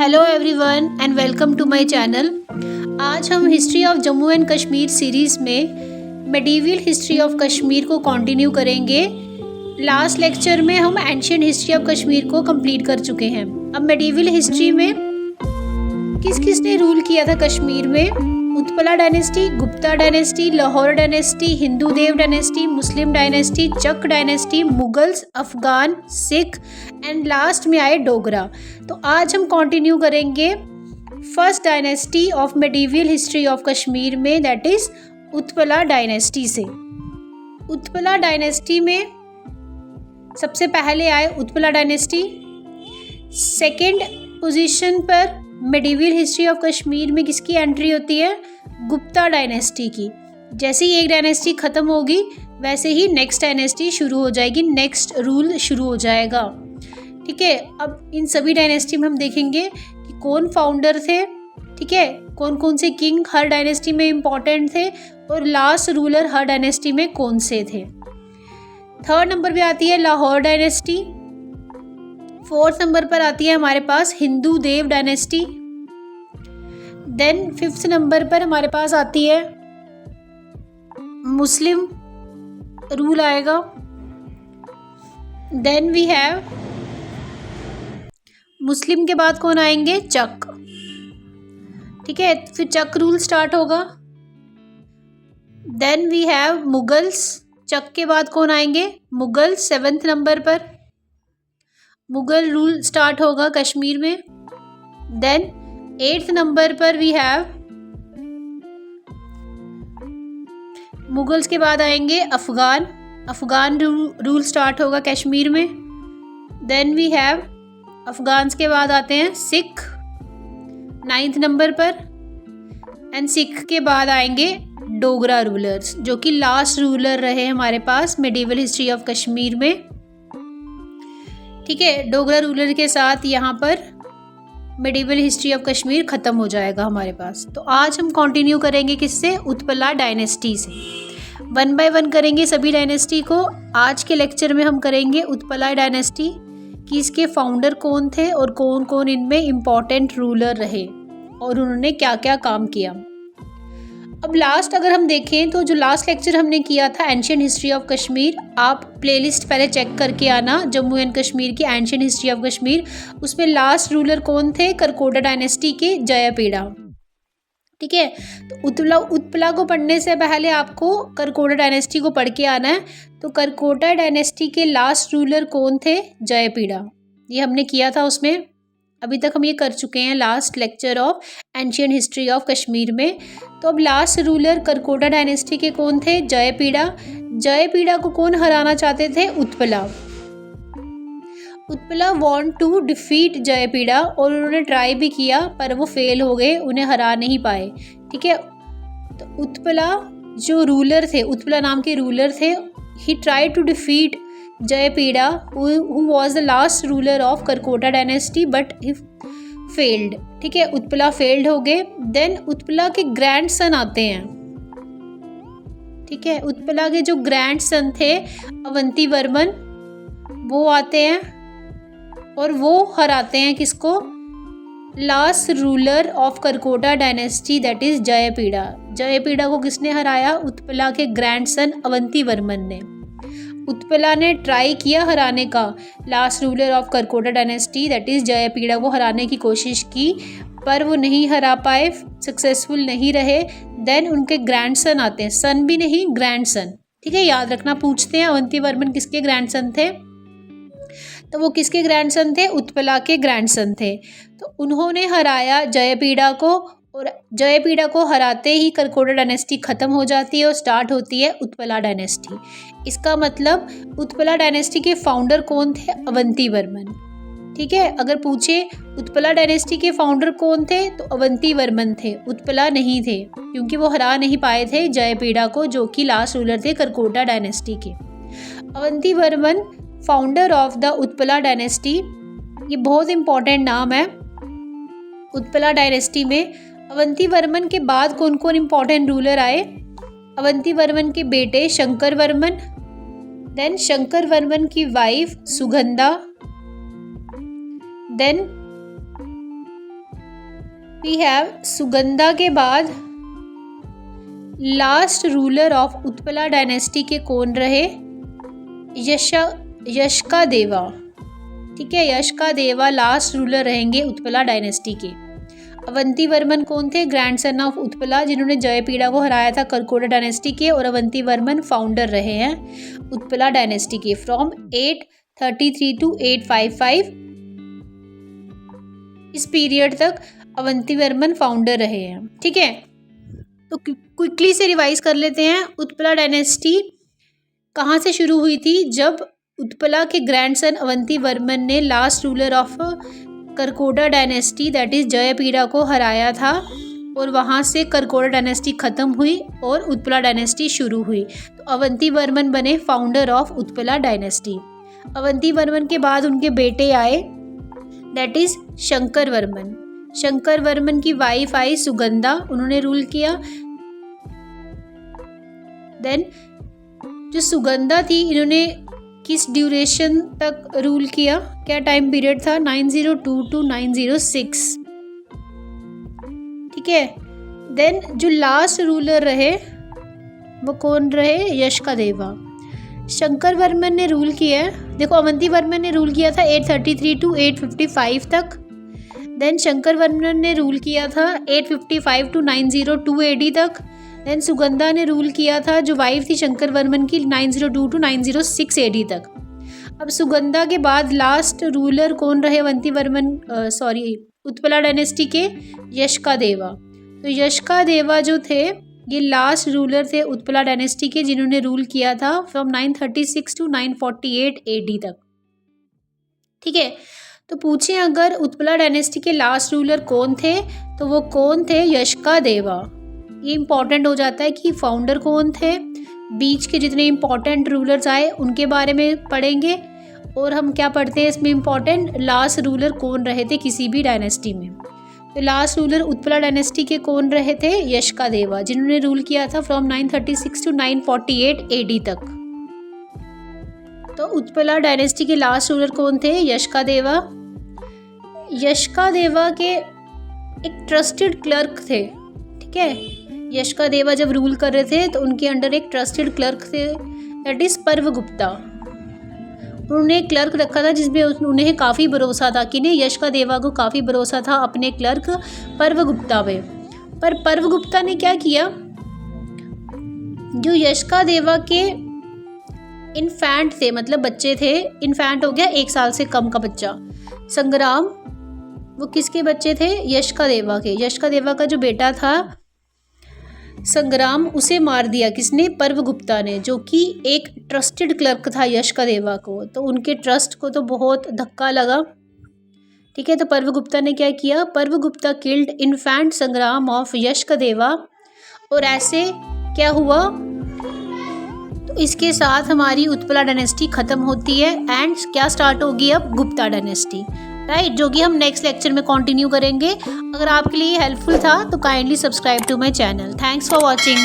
Hello everyone and welcome to my channel. आज हम history of Jammu and Kashmir series में medieval history of Kashmir को continue करेंगे। लास्ट लेक्चर में हम एंशिएंट हिस्ट्री ऑफ कश्मीर को कंप्लीट कर चुके हैं। अब मेडिवल हिस्ट्री में किस किस ने रूल किया था कश्मीर में? Utpala dynasty, Gupta dynasty, Lahore dynasty, Hindu Dev dynasty, Muslim dynasty, Chak dynasty, Mughals, Afghan, Sikh and last में आए डोगरा। तो आज हम कंटिन्यू करेंगे first dynasty of medieval history of Kashmir में, दैट इज उत्पला डायनेस्टी से। उत्पला डायनेस्टी में सबसे पहले आए उत्पला डायनेस्टी। सेकंड पोजीशन पर मेडिवल हिस्ट्री ऑफ कश्मीर में किसकी एंट्री होती है? गुप्ता डायनेस्टी की। जैसे ही एक डायनेस्टी ख़त्म होगी वैसे ही नेक्स्ट डायनेस्टी शुरू हो जाएगी, नेक्स्ट रूल शुरू हो जाएगा। ठीक है, अब इन सभी डायनेस्टी में हम देखेंगे कि कौन फाउंडर थे, ठीक है, कौन कौन से किंग हर डायनेस्टी में इम्पॉर्टेंट थे और लास्ट रूलर हर डायनेस्टी में कौन से थे। थर्ड नंबर पे आती है लाहौर डायनेस्टी। फोर्थ नंबर पर आती है हमारे पास Hindu Dev dynasty. Then fifth number पर हमारे पास आती है मुस्लिम रूल आएगा। देन वी हैव मुस्लिम के बाद कौन आएंगे? चक। ठीक है, फिर चक रूल स्टार्ट होगा। Then we have Mughals. Chak के बाद कौन आएंगे? मुगल। सेवेंथ नंबर पर मुगल रूल स्टार्ट होगा कश्मीर में। देन एट्थ नंबर पर वी हैव मुगल्स के बाद आएंगे अफगान। अफगान रूल स्टार्ट होगा कश्मीर में। देन वी हैव अफगान्स के बाद आते हैं सिख नाइन्थ नंबर पर, एंड सिख के बाद आएंगे डोगरा रूलर्स, जो कि लास्ट रूलर रहे हमारे पास मेडिवल हिस्ट्री ऑफ कश्मीर में। ठीक है, डोगरा रूलर के साथ यहाँ पर मेडिवल हिस्ट्री ऑफ कश्मीर ख़त्म हो जाएगा हमारे पास। तो आज हम कंटिन्यू करेंगे किससे? उत्पला डायनेस्टी से। वन बाय वन करेंगे सभी डायनेस्टी को। आज के लेक्चर में हम करेंगे उत्पला डायनेस्टी कि इसके फाउंडर कौन थे और कौन कौन इनमें इम्पॉर्टेंट रूलर रहे और उन्होंने क्या क्या काम किया। अब लास्ट अगर हम देखें तो जो लास्ट लेक्चर हमने किया था एंशिएंट हिस्ट्री ऑफ कश्मीर, आप प्लेलिस्ट पहले चेक करके आना, जम्मू एंड कश्मीर की एंशिएंट हिस्ट्री ऑफ कश्मीर। उसमें लास्ट रूलर कौन थे? करकोटा डायनेस्टी के जयपीड़ा। ठीक है, तो उत्पला को पढ़ने से पहले आपको करकोटा डायनेस्टी को पढ़ के आना है। तो करकोटा डायनेस्टी के लास्ट रूलर कौन थे? जयपीड़ा। ये हमने किया था उसमें, अभी तक हम ये कर चुके हैं last lecture of ancient history of Kashmir में। तो अब लास्ट रूलर करकोटा डायनेस्टी के कौन थे? जयपीड़ा। जयपीड़ा को कौन हराना चाहते थे? Utpala. Utpala want to defeat Jayapida और उन्होंने ट्राई भी किया पर वो फेल हो गए, उन्हें हरा नहीं पाए। ठीक है, तो उत्पला जो रूलर थे, उत्पला नाम के रूलर थे, he try to defeat Jayapida who was the last ruler of Karkota dynasty but he failed। ठीक है, उत्पला फेल्ड हो गए। देन उत्पला के ग्रैंड सन आते हैं। ठीक है, उत्पला के जो ग्रैंड सन थे अवंती वर्मन, वो आते हैं और वो हराते हैं किसको? Last ruler of Karkota dynasty that is Jayapida. Jayapida को किसने हराया? उत्पला के ग्रैंड सन अवंती वर्मन ने। उत्पला ने ट्राई किया हराने का last ruler of Karkota dynasty that is Jayapida को हराने की कोशिश की पर वो नहीं हरा पाए, सक्सेसफुल नहीं रहे। देन उनके ग्रैंडसन आते हैं, सन भी नहीं ग्रैंडसन। ठीक है, याद रखना, पूछते हैं अवंती वर्मन किसके ग्रैंडसन थे, तो वो किसके ग्रैंडसन थे? उत्पला के ग्रैंडसन थे। तो उन्होंने हराया जयपीड़ा को और जयपीड़ा को हराते ही करकोटा डायनेस्टी ख़त्म हो जाती है और स्टार्ट होती है उत्पला डायनेस्टी। इसका मतलब उत्पला डायनेस्टी के फाउंडर कौन थे? अवंती वर्मन। ठीक है, अगर पूछे उत्पला डायनेस्टी के फाउंडर कौन थे तो अवंती वर्मन थे, उत्पला नहीं थे, क्योंकि वो हरा नहीं पाए थे जयपीड़ा को, जो कि लास्ट रूलर थे करकोटा डायनेस्टी के। Avanti Varman founder of the Utpala dynasty, ये बहुत इंपॉर्टेंट नाम है। उत्पला डायनेस्टी में अवंती वर्मन के बाद कौन कौन इम्पोर्टेंट रूलर आए? अवंती वर्मन के बेटे शंकर वर्मन, देन शंकर वर्मन की wife Sugandha, then we have Sugandha के बाद last ruler of Utpala dynasty के कौन रहे? यशका देवा। ठीक है, यशका देवा लास्ट रूलर रहेंगे उत्पला डायनेस्टी के। अवंती वर्मन कौन थे? ग्रैंडसन ऑफ उत्पला, जिन्होंने जयपीड़ा को हराया था करकोड़ा डायनेस्टी के, और अवंती वर्मन फाउंडर रहे हैं उत्पला डायनेस्टी के फ्रॉम 833 टू 855। इस पीरियड तक अवंती वर्मन फाउंडर रहे हैं। ठीक है, तो क्विकली से रिवाइज कर लेते हैं। उत्पला डायनेस्टी कहाँ से शुरू हुई थी? जब उत्पला के ग्रैंडसन अवंती वर्मन ने last ruler of Karkota dynasty that is Jayapida को हराया था, और वहाँ से करकोड़ा डायनेस्टी ख़त्म हुई और उत्पला डायनेस्टी शुरू हुई। तो अवंती वर्मन बने founder of Utpala dynasty. Avanti Varman के बाद उनके बेटे आए दैट इज शंकर वर्मन। शंकर वर्मन की वाइफ आई सुगंधा, उन्होंने रूल किया। देन जो सुगंधा थी, इन्होंने किस ड्यूरेशन तक रूल किया? क्या टाइम पीरियड था? 902 टू 906। ठीक है, देन जो लास्ट रूलर रहे वो कौन रहे? यशका देवा। शंकर वर्मन ने रूल किया है, देखो अवंती वर्मन ने रूल किया था 833 टू 855 तक। देन शंकर वर्मन ने रूल किया था 855 टू 902 AD तक। देन सुगंधा ने रूल किया था, जो वाइफ थी शंकर वर्मन की, 902 टू 906 AD तक। अब सुगंधा के बाद लास्ट रूलर कौन रहे अवंती वर्मन उत्पला डायनेस्टी के? यशका देवा। तो यशका देवा जो थे ये लास्ट रूलर थे उत्पला डायनेस्टी के, जिन्होंने रूल किया था फ्रॉम 936 टू 948 AD तक। ठीक है, तो पूछें अगर उत्पला डायनेस्टी के लास्ट रूलर कौन थे, तो वो कौन थे? यशका देवा। ये इम्पॉर्टेंट हो जाता है कि फाउंडर कौन थे। बीच के जितने इम्पॉर्टेंट रूलर्स आए उनके बारे में पढ़ेंगे, और हम क्या पढ़ते हैं इसमें इम्पॉर्टेंट, लास्ट रूलर कौन रहे थे किसी भी डायनेस्टी में। तो लास्ट रूलर उत्पला डायनेस्टी के कौन रहे थे? यशका देवा, जिन्होंने रूल किया था फ्रॉम 936 टू 948 AD तक। तो उत्पला डायनेस्टी के लास्ट रूलर कौन थे? यशका देवा। यशका देवा के एक ट्रस्टेड क्लर्क थे। ठीक है, यशका देवा जब रूल कर रहे थे तो उनके अंडर एक ट्रस्टेड क्लर्क थे दैट इज पर्वगुप्ता। उन्होंने एक क्लर्क रखा था जिसमें उन्हें काफ़ी भरोसा था, कि नहीं यशका देवा को काफ़ी भरोसा था अपने क्लर्क पर्वगुप्ता पे। पर पर्वगुप्ता ने क्या किया, जो यशका देवा के इन्फैंट थे, मतलब बच्चे थे, इन्फैंट हो गया 1 साल से कम का बच्चा, संग्राम, वो किसके बच्चे थे? यशका देवा के। यशका देवा का जो बेटा था संग्राम, उसे मार दिया किसने? पर्वगुप्ता ने, जो कि एक ट्रस्टेड क्लर्क था यशका देवा को। तो उनके ट्रस्ट को तो बहुत धक्का लगा। ठीक है, तो पर्वगुप्ता ने क्या किया? पर्वगुप्ता किल्ड इन्फैंट संग्राम ऑफ यशका देवा। और ऐसे क्या हुआ? तो इसके साथ हमारी उत्पला डायनेस्टी ख़त्म होती है एंड क्या स्टार्ट होगी अब? गुप्ता डायनेस्टी, राइट, जो कि हम नेक्स्ट लेक्चर में कंटिन्यू करेंगे। अगर आपके लिए हेल्पफुल था तो kindly subscribe to my channel. Thanks for watching.